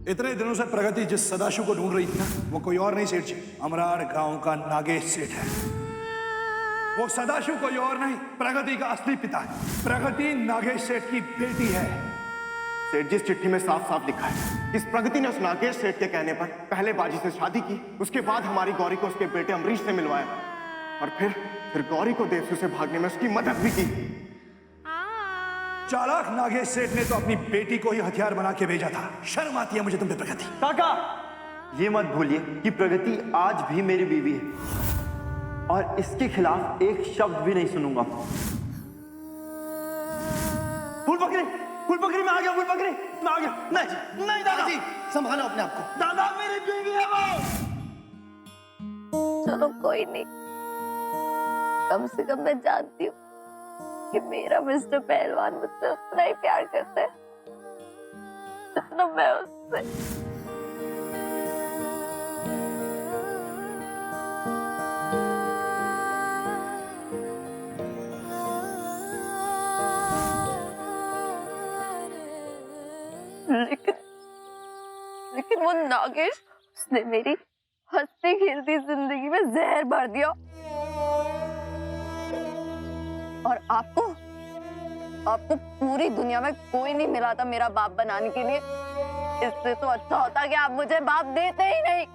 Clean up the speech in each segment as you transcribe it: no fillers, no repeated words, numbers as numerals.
इतने दिनों से प्रगति जिस सदाशिव को ढूंढ रही थी ना, वो कोई और नहीं सेठ जी, अमरार गांव का नागेश सेठ है। वो सदाशिव कोई और नहीं, प्रगति का असली पिता है। प्रगति नागेश सेठ की बेटी है। सेठ जी, इस चिट्ठी में साफ साफ लिखा है, इस प्रगति ने उस नागेश सेठ के कहने पर पहले बाजी से शादी की, उसके बाद हमारी गौरी को उसके बेटे अमरीश से मिलवाया और फिर गौरी को देवसू से भागने में उसकी मदद भी की। चालाक नागेश सेठ ने तो अपनी बेटी को ही हथियार बना के भेजा था। शर्म आती है मुझे तुम पे प्रगति। काका, ये मत भूलिए कि प्रगति आज भी मेरी बीवी है और इसके खिलाफ एक शब्द भी नहीं सुनूंगा। फूल पकड़ी मैं आ गया, फूल पकड़ी मैं आ गया। नहीं नहीं दादा जी, संभालो अपने आप को। दादा मेरी बीवी है वो। चलो कोई नहीं, कम से कम मैं जानती हूँ कि मेरा मिस्टर पहलवान मुझसे उतना ही प्यार करता है जितना मैं उससे। लेकिन वो नागेश, उसने मेरी हंसती खेलती जिंदगी में जहर भर दिया। और आपको पूरी दुनिया में कोई नहीं मिला था मेरा बाप बनाने के लिए। इससे तो अच्छा होता कि आप मुझे बाप देते ही नहीं।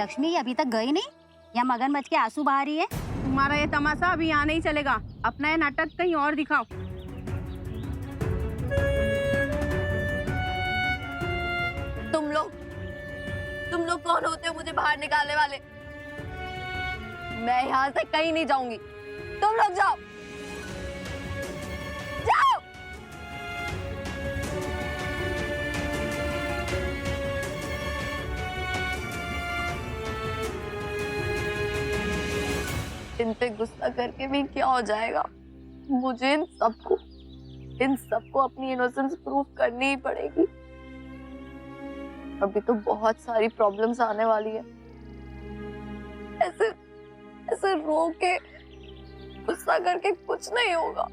लक्ष्मी अभी तक गई नहीं या मगन मच के आंसू बहा रही है? तुम्हारा ये तमाशा अभी यहाँ नहीं चलेगा, अपना ये नाटक कहीं और दिखाओ। तुम लोग कौन होते हो मुझे बाहर निकालने वाले? मैं यहाँ से कहीं नहीं जाऊंगी, तुम लोग जाओ जाओ। इन पे गुस्सा करके भी क्या हो जाएगा? मुझे इन सबको अपनी इनोसेंस प्रूव करनी ही पड़ेगी। अभी तो बहुत सारी प्रॉब्लम्स आने वाली है। ऐसे रो के गुस्सा करके कुछ नहीं होगा।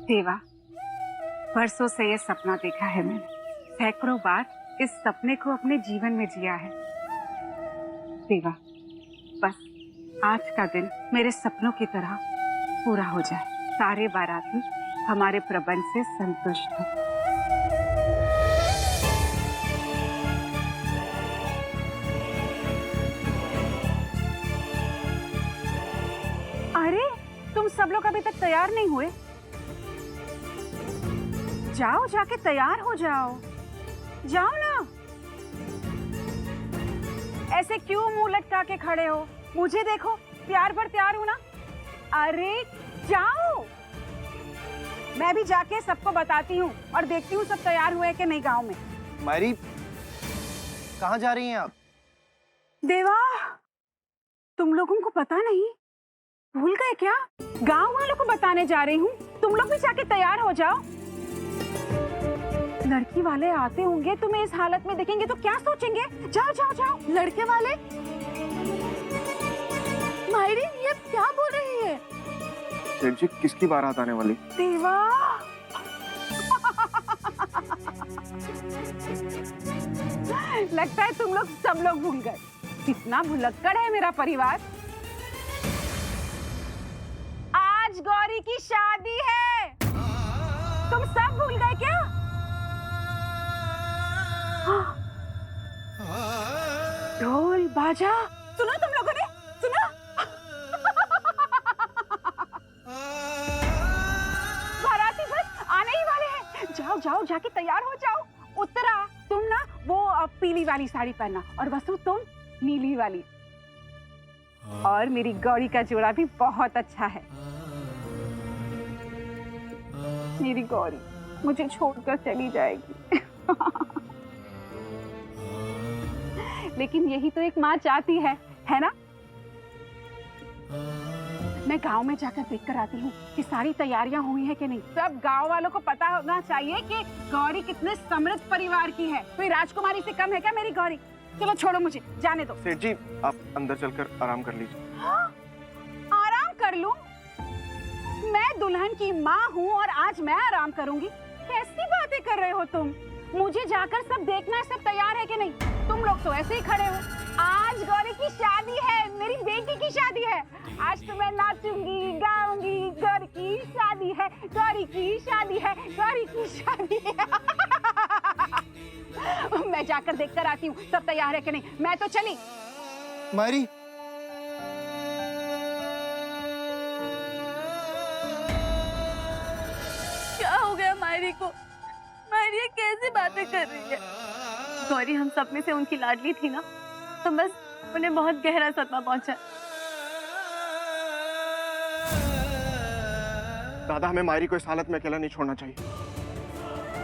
देवा, बरसों से ये सपना देखा है मैंने, सैकड़ों बार इस सपने को अपने जीवन में जिया है। देवा, बस आज का दिन मेरे सपनों की तरह पूरा हो जाए, सारे बाराती हमारे प्रबंध से संतुष्ट हो। अरे, तुम सब लोग अभी तक तैयार नहीं हुए? जाओ, जाके तैयार हो जाओ, जाओ ना। ऐसे क्यों मुंह लटका के खड़े हो? मुझे देखो, प्यार पर तैयार हूं ना। अरे जाओ, मैं भी जाके सबको बताती हूँ और देखती हूँ सब तैयार हुए कि नहीं गांव में। मैरी, कहाँ जा रही हैं आप? देवा, तुम लोगों को पता नहीं? भूल गए क्या? गांव वालों को बताने जा रही हूँ, तुम लोग भी जाके तैयार हो जाओ। लड़की वाले आते होंगे, तुम्हें इस हालत में देखेंगे तो क्या सोचेंगे? जाओ जाओ जाओ। लड़के वाले? मायरी, ये क्या बोल रही है? सेठ जी, किसकी बारात आने वाली? देवा, लगता है तुम लोग सब लोग भूल गए। कितना भुलक्कड़ है मेरा परिवार। आज गौरी की शादी है, तुम सब भूल गए क्या? ढोल बाजा सुना तुम लोगों ने? सुना? बाराती बस आने ही वाले हैं। जाओ जाओ, जाके तैयार हो जाओ। उत्तरा, तुम ना वो पीली वाली साड़ी पहनना और वसु तुम नीली वाली। और मेरी गौरी का जोड़ा भी बहुत अच्छा है। मेरी गौरी मुझे छोड़कर चली जाएगी। लेकिन यही तो एक माँ चाहती है ना? मैं गांव में जाकर देख कर आती हूँ कि सारी तैयारियां हुई है कि नहीं। सब गांव वालों को पता होना चाहिए कि गौरी कितने समृद्ध परिवार की है। कोई राजकुमारी से कम है क्या मेरी गौरी? चलो छोड़ो, मुझे जाने दो। सेठ जी, आप अंदर चलकर आराम कर लीजिए। हाँ? आराम कर लूं? मैं दुल्हन की माँ हूँ और आज मैं आराम करूंगी? कैसी बातें कर रहे हो तुम? मुझे जाकर सब देखना है, सब तैयार है कि नहीं? तुम लोग तो ऐसे ही खड़े हो। आज गौरी की शादी है, मेरी बेटी की शादी है। आज तो मैं नाचूंगी, गाऊंगी। गौरी की शादी है, गौरी की शादी है, गौरी की शादी है। मैं जाकर देखकर आती हूँ सब तैयार है कि नहीं। मैं तो चली। मायरी, क्या हो गया मायरी को? मायरी ये कैसी बातें कर रही है? गौरी हम सब में से उनकी लाडली थी ना, तो बस उन्हें बहुत गहरा सदमा पहुंचा। दादा, हमें मायरी को इस हालत में अकेला नहीं छोड़ना चाहिए।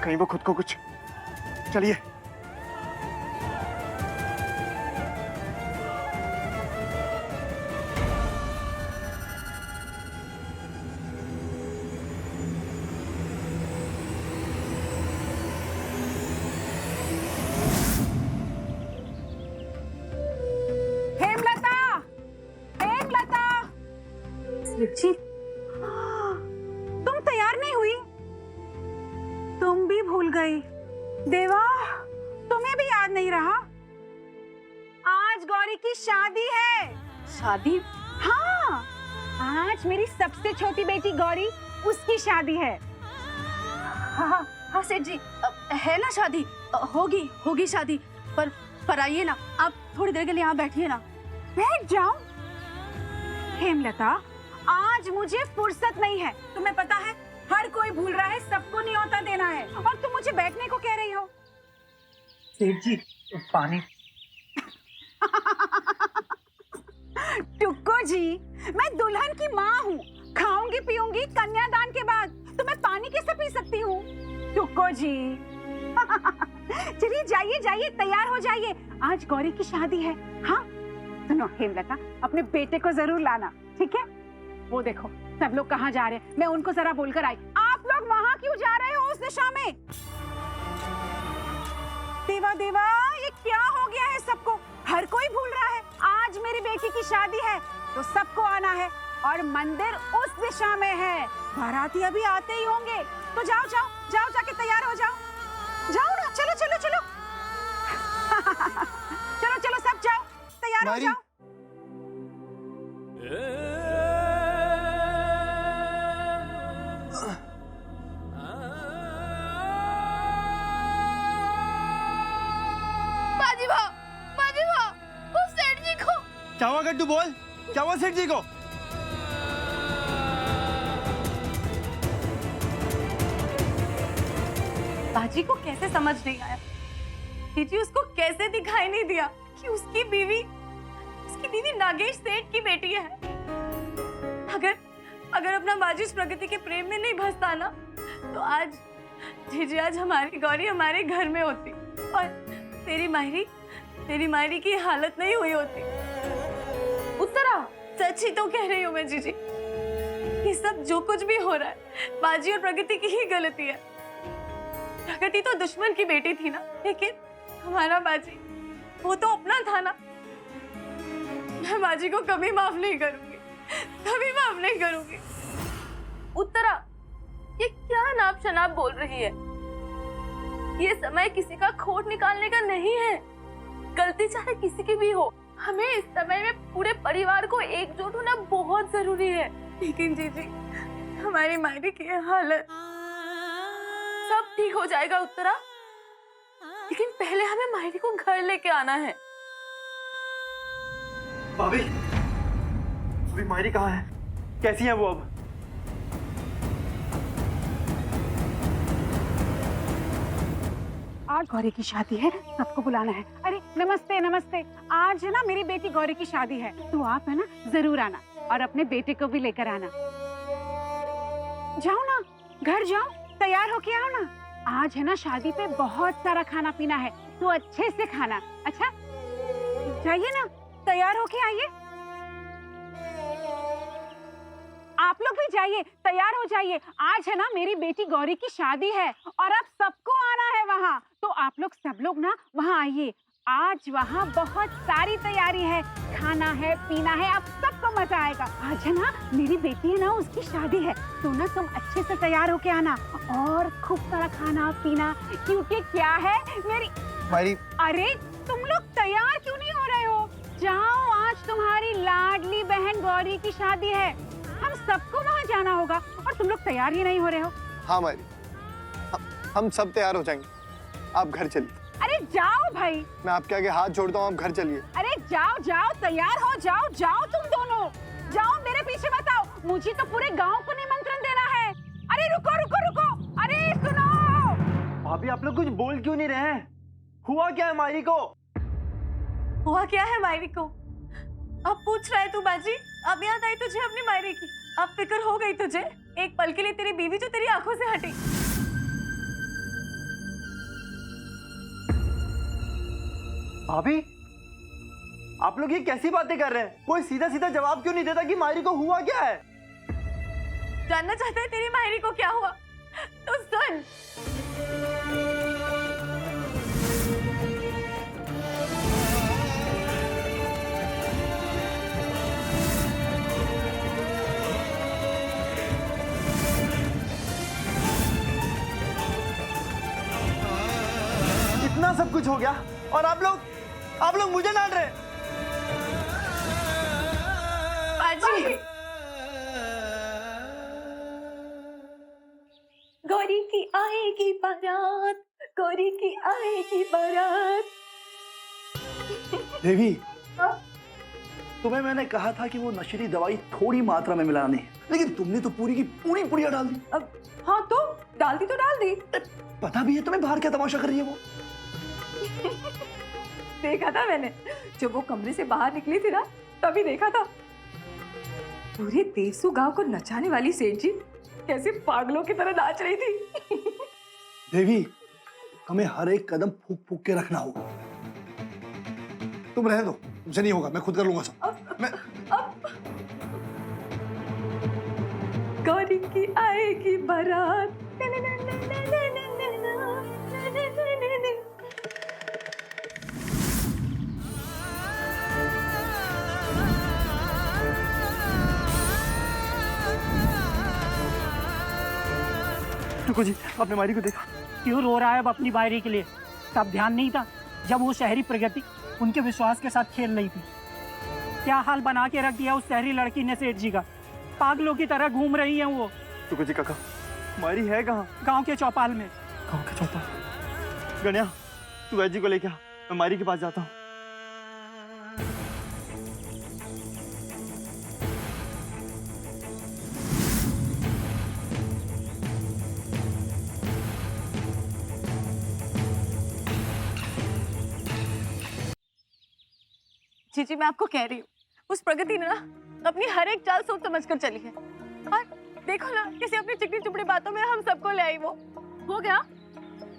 कहीं वो खुद को कुछ... चलिए। हेमलता, हेमलता, जी तुम तैयार नहीं हुई? तुम भी भूल गई। देवा, तुम्हें भी याद नहीं रहा? आज गौरी की शादी है। शादी? हाँ, आज मेरी सबसे छोटी बेटी गौरी, उसकी शादी है। हाँ हाँ सेठ जी, है ना शादी? होगी शादी। पर आइए ना, आप थोड़ी देर के लिए यहाँ बैठिए ना। बैठ जाऊं? हेमलता, आज मुझे फुर्सत नहीं है। तुम्हें पता है, हर कोई भूल रहा है, सबको न्योता देना है, और तुम मुझे बैठने को कह रही हो। सेठ जी, पानी। टुक्को जी, मैं दुल्हन की माँ हूँ। खाऊंगी पीऊंगी कन्यादान के बाद, तो मैं पानी कैसे पी सकती हूँ? टुक्को जी। चलिए जाइए जाइए, तैयार हो जाइए, आज गौरी की शादी है। हाँ सुनो हेमलता, अपने बेटे को जरूर लाना, ठीक है? वो देखो सब लोग कहाँ जा रहे हैं, मैं उनको जरा बोलकर आई। आप लोग वहाँ क्यों जा रहे हो, उस दिशा में? देवा देवा, ये क्या हो गया है सबको? हर कोई भूल रहा है, आज मेरी बेटी की शादी है तो सबको आना है, और मंदिर उस दिशा में है। बाराती अभी आते ही होंगे, तो जाओ जाओ जाओ, जाके तैयार हो जाओ। जाओ ना, चलो चलो चलो। चलो चलो सब जाओ, तैयार हो जाओ। बाजी भाव, वो सेठ जी को। क्या हुआ गड्डू, बोल, क्या हुआ सेठ जी को? बाजी को कैसे समझ नहीं आया? दीदी उसको कैसे दिखाई नहीं दिया कि उसकी बीवी नागेश सेठ की बेटी है? अगर अपना बाजी उस प्रगति के प्रेम में नहीं भसता ना, तो आज हमारी गौरी हमारे घर में होती, और तेरी मायरी की हालत नहीं हुई होती। उत्तरा, सच ही तो कह रही हूँ मैं जीजी। ये सब जो कुछ भी हो रहा है, बाजी और प्रगति की ही गलती है। प्रगति तो दुश्मन की बेटी थी ना, लेकिन हमारा बाजी, वो तो अपना था ना। मैं बाजी को कभी माफ नहीं करूंगी, कभी माफ नहीं करूंगी। उत्तरा, ये क्या नाप शनाप बोल रही है? ये समय किसी का खोट निकालने का नहीं है। गलती चाहे किसी की भी हो, हमें इस समय में पूरे परिवार को एकजुट होना बहुत जरूरी है। लेकिन जीजी, हमारी मायरी की हालत, सब ठीक हो जाएगा उत्तरा, लेकिन पहले हमें मायरी को घर लेके आना है। भाभी, अभी मायरी कहाँ है? कैसी है वो अब? आज गौरी की शादी है, सबको बुलाना है। अरे नमस्ते नमस्ते, आज है ना मेरी बेटी गौरी की शादी है, तो आप है ना जरूर आना और अपने बेटे को भी लेकर आना। जाओ ना, घर जाओ, तैयार होके आओ ना। आज है ना शादी पे बहुत सारा खाना पीना है, तो अच्छे से खाना। अच्छा जाइए ना, तैयार होके आइए। आप लोग भी जाइए, तैयार हो जाइए। आज है ना मेरी बेटी गौरी की शादी है और आप सबको आना है वहाँ, तो आप लोग सब लोग ना वहाँ आइए। आज वहाँ बहुत सारी तैयारी है, खाना है, पीना है, आप सबको मजा आएगा। आज है ना मेरी बेटी है ना, उसकी शादी है, तो ना तुम अच्छे से तैयार होके आना और खूब सारा खाना पीना, क्योंकि क्या है मेरी मायरी। अरे तुम लोग तैयार क्यों नहीं हो रहे हो? जाओ, आज तुम्हारी लाडली बहन गौरी की शादी है, हम सबको वहाँ जाना होगा और तुम लोग तैयार ही नहीं हो रहे हो। हाँ मायरी, हम सब तैयार हो जाएंगे, आप घर चलिए। अरे जाओ भाई। मैं आपके आगे हाथ जोड़ता हूँ, आप घर चलिए। अरे जाओ जाओ, तैयार हो जाओ, जाओ तुम दोनों, जाओ, मेरे पीछे मत आओ, मुझे तो पूरे गांव को निमंत्रण देना है। अरे रुको रुको रुको, अरे सुनो। भाभी आप लोग कुछ बोल क्यों नहीं रहे हैं? हुआ क्या है मायरी को? हुआ क्या है मायरी को? अब पूछ रहा है तू बाजी? अब याद आई तुझे अपनी मायरी की? अब फिक्र हो गई तुझे? एक पल के लिए तेरी बीवी जो तेरी आंखों से हटी। भाभी आप लोग ये कैसी बातें कर रहे हैं? कोई सीधा सीधा जवाब क्यों नहीं देता कि मायरी को हुआ क्या है? जानना चाहते है तेरी मायरी को क्या हुआ? तो सुन। इतना सब कुछ हो गया और आप लोग मुझे डांट रहे हैं। बाजी, गौरी की आएगी बारात, गौरी की आएगी बारात। देवी, तुम्हें मैंने कहा था कि वो नशीली दवाई थोड़ी मात्रा में मिलानी है, लेकिन तुमने तो पूरी की पूरी पुड़िया डाल दी। अब हाँ तो डाल दी तो डाल दी। पता भी है तुम्हें बाहर क्या तमाशा कर रही है वो? देखा था मैंने, जब वो कमरे से बाहर निकली थी ना, तभी देखा था। पूरे देसू गांव को नचाने वाली सेठ जी कैसे पागलों की तरह नाच रही थी। देवी, हमें हर एक कदम फूक फूक के रखना होगा। तुम रहने दो, तुमसे नहीं होगा, मैं खुद कर लूंगा सब। मैं गौरी की आएगी बारात। टुकु जी, आपने मायरी को देखा? क्यों रो रहा है अब अपनी मायरी के लिए? तब ध्यान नहीं था जब वो शहरी प्रगति उनके विश्वास के साथ खेल रही थी? क्या हाल बना के रख दिया उस शहरी लड़की ने सेठ जी का। पागलों की तरह घूम रही है वो। टुकु जी काका, मायरी है कहाँ? गांव के चौपाल में। गाँव के चौपाल? गणिया, तू वैजी को लेके आ, मैं मायरी के पास जाता हूँ। जी मैं आपको कह रही हूँ, उस प्रगति ने ना अपनी हर एक चाल सोच समझ कर चली है। और देखो ना, किसी अपनी चिकनी चुपड़ी बातों में हम सबको ले आई। वो हो गया,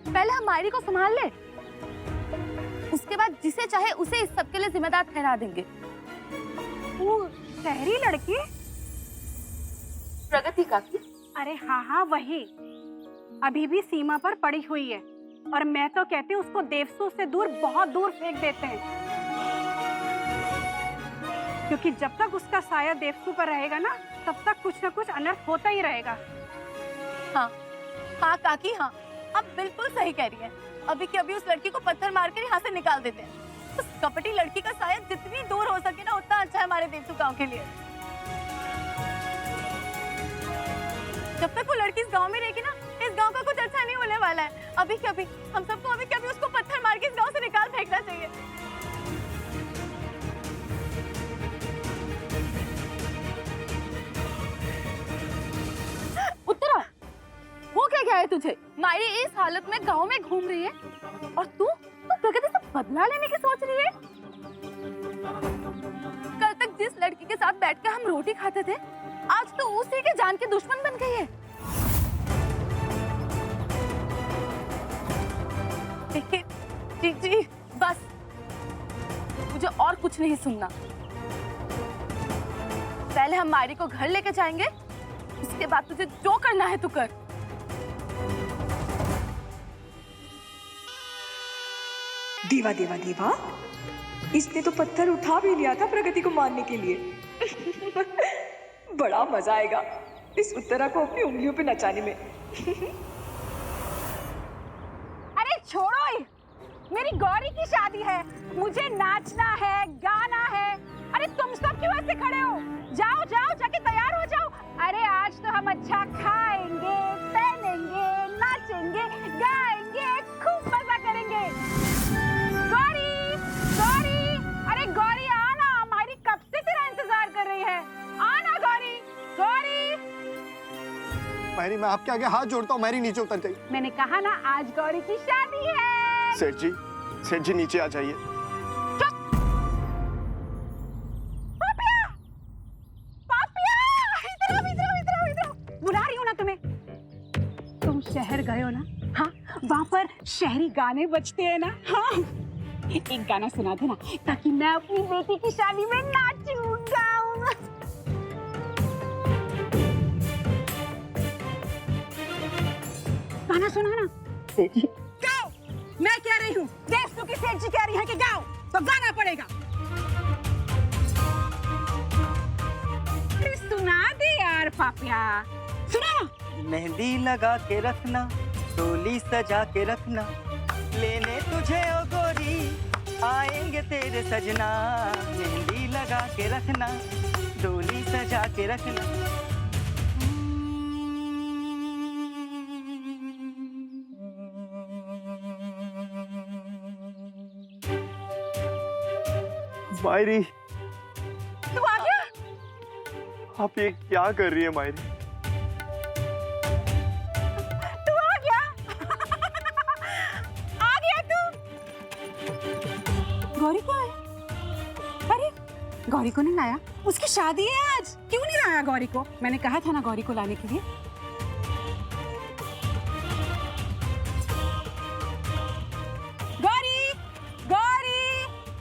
पहले हम मायरी को संभाल ले, उसके बाद जिसे चाहे उसे इस सब के लिए जिम्मेदार ठहरा देंगे। वो शहरी लड़की प्रगति काकी? अरे हाँ हाँ वही, अभी भी सीमा पर पड़ी हुई है और मैं तो कहती हूँ उसको देवसू से दूर, बहुत दूर फेंक देते हैं, क्योंकि जब तक उसका साया देवसू पर रहेगा ना, तब तक कुछ न कुछ अनर्थ होता ही रहेगा। हाँ हाँ काकी, हाँ आप बिल्कुल सही कह रही हैं। अभी के अभी उस लड़की को पत्थर मारकर यहाँ से निकाल देते हैं। उस कपटी लड़की का साया जितनी दूर हो सके ना, उतना अच्छा है हमारे देवसू गांव के लिए। जब तक वो लड़की इस गांव में रहेगी ना, इस गांव का कुछ अच्छा नहीं होने वाला है। अभी के अभी हम सबको अभी के अभी उसको पत्थर मार के इस गांव से निकाल फेंकना चाहिए। उत्तरा, हो क्या गया है तुझे? मायरी इस हालत में गांव में घूम रही है। और तू प्रगति से बदला लेने की सोच रही है? कल तक जिस लड़की के साथ बैठकर हम रोटी खाते थे, आज तो उसी के जान के दुश्मन बन गई है। देखिए जी बस, मुझे और कुछ नहीं सुनना। पहले हम मायरी को घर लेके जाएंगे, उसके बाद तुझे जो करना है तू कर। दीवा दीवा दीवा, इसने तो पत्थर उठा भी लिया था प्रगति को मारने के लिए। बड़ा मजा आएगा इस उत्तरा को अपनी उंगलियों पे नचाने में। अरे छोड़ो, मेरी गौरी की शादी है, मुझे नाचना है, गाना है। अरे तुम सब क्यों ऐसे खड़े हो? जाओ जाओ, जाके तैयार हो जाओ। अरे आज तो हम अच्छा खाएंगे, पहनेंगे, नाचेंगे, गाएंगे, खूब मजा करेंगे। गौरी, गौरी, अरे गौरी आना, मायरी कब से तेरा इंतजार कर रही है। आना गौरी, गौरी। मैरी, मैं आपके आगे हाथ जोड़ता हूँ, मैरी नीचे उतर जाइए। मैंने कहा ना, आज गौरी की शादी है। सेठ जी नीचे आ जाइए। पापिया, पापिया, इधर बुला रही हूँ ना तुम्हें। तुम शहर गए हो ना? हाँ, वहाँ पर शहरी गाने बजते हैं ना? हाँ, एक गाना सुना दो ना, ताकि मैं अपनी बेटी की शादी में नाचूं, गाऊं। गाना सुना ना। गाओ, मैं कह रही हूँ, देवसु की सेठ जी कह रही है कि गाओ, तो गाना पड़ेगा। अरे सुना दे यार पापिया, सुना ना। मेहंदी लगा के रखना, डोली सजा के रखना, लेने तुझे ओ गोरी आएंगे तेरे सजना। मेहंदी लगा के रखना, डोली सजा के रखना। मायरी, तू आ गया? आप ये क्या कर रही है मायरी? तू आ गया? आ गया तू? गौरी कहाँ है? अरे गौरी को नहीं लाया? उसकी शादी है आज, क्यों नहीं लाया गौरी को? मैंने कहा था ना गौरी को लाने के लिए। गौरी, गौरी,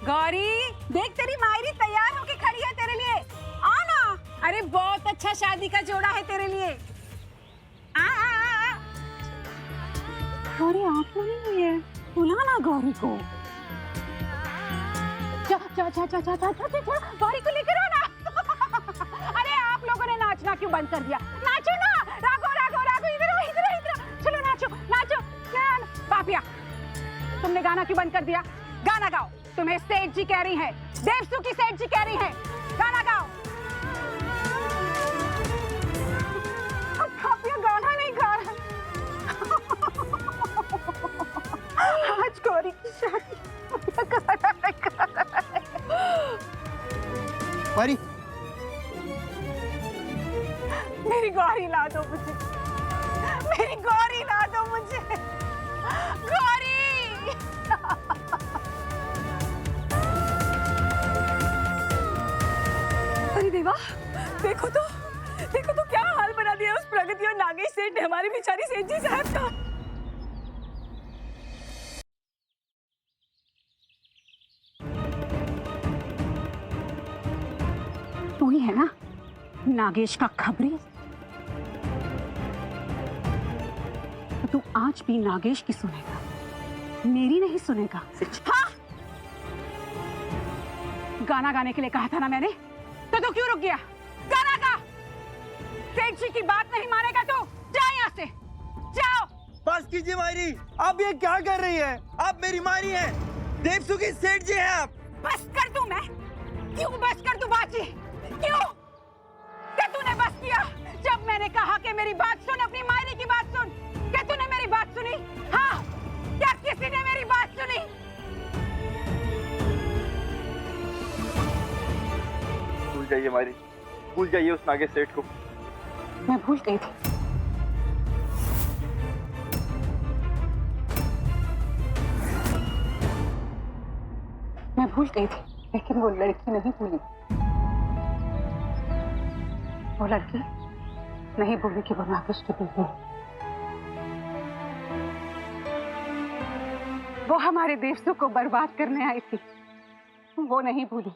गौरी, देख तेरी मायरी तैयार होके खड़ी है तेरे लिए। आना। अरे बहुत अच्छा शादी का जोड़ा है तेरे लिए। आ। गौरी आंख नहीं हुई है, बुला ना गौरी को। गौरी को लेकर आओ ना। अरे आप लोगों ने नाचना क्यों बंद कर दिया? नाचो ना, राघो राघो राघो, इधर आओ, इधर आओ, इधर आओ। चलो नाचो नाचो। पापिया, तुमने गाना क्यों बंद कर दिया? गाना गाओ, तुम्हें सेठ जी कह रही है, देवसु की सेठ जी कह रही है, गाना गाओ। पापिया गाना नहीं गा रहा। आज गौरी की शादी। मैरी, मेरी गौरी ला दो मुझे, मेरी गौरी ला दो मुझे, गौरी। अरे देवा, देखो तो क्या हाल बना दिया उस प्रगति और नागेश सेठ ने हमारी बेचारी सेठ जी साहब का। तू ही है ना नागेश का खबरी? तो तू आज भी नागेश की सुनेगा, मेरी नहीं सुनेगा। हाँ? गाना गाने के लिए कहा था ना मैंने, तो तू क्यों रुक गया? गाना गा। सेठ जी की बात नहीं मानेगा तो जा यहाँ से, जाओ। बस कीजिए मायरी, आप ये क्या कर रही है? आप मेरी मायरी हैं, देवसु की सेठ जी हैं आप। बस कर दूं मैं? क्यों बस कर दूं बाजी? क्यों? क्या तूने बस किया जब मैंने कहा कि मेरी बात सुन, अपनी मायरी की बात सुन? क्या तूने मेरी बात सुनी? हाँ, क्या किसी ने मेरी बात सुनी? भूल जाइए मायरी, भूल जाइए उस नागेश सेठ को। मैं भूल गई थी। मैं भूल गई थी, लेकिन वो लड़की नहीं भूली। वो लड़की नहीं भूली कि वो नागेश की बीवी है। वो हमारे देशों को बर्बाद करने आई थी, वो नहीं भूली।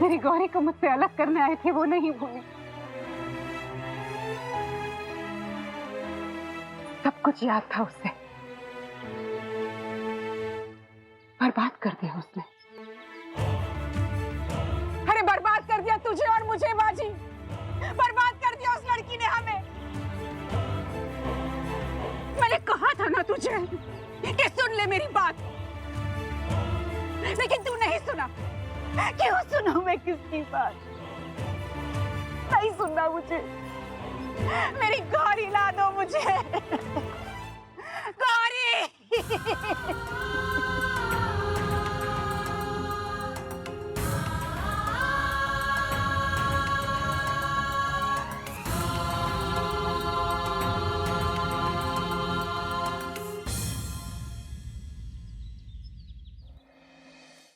मेरी गौरी को मुझसे अलग करने आई थी, वो नहीं भूली। सब कुछ याद था उसे, बर्बाद कर दिया उसने। अरे बर्बाद कर दिया तुझे और मुझे बाजी, बर्बाद कर दिया उस लड़की ने हमें। मैंने कहा था ना तुझे कि सुन ले मेरी बात, लेकिन तू नहीं सुना। क्यों सुनूं मैं किसकी बात? नहीं सुनना मुझे। मेरी गौरी ला दो मुझे, गौरी।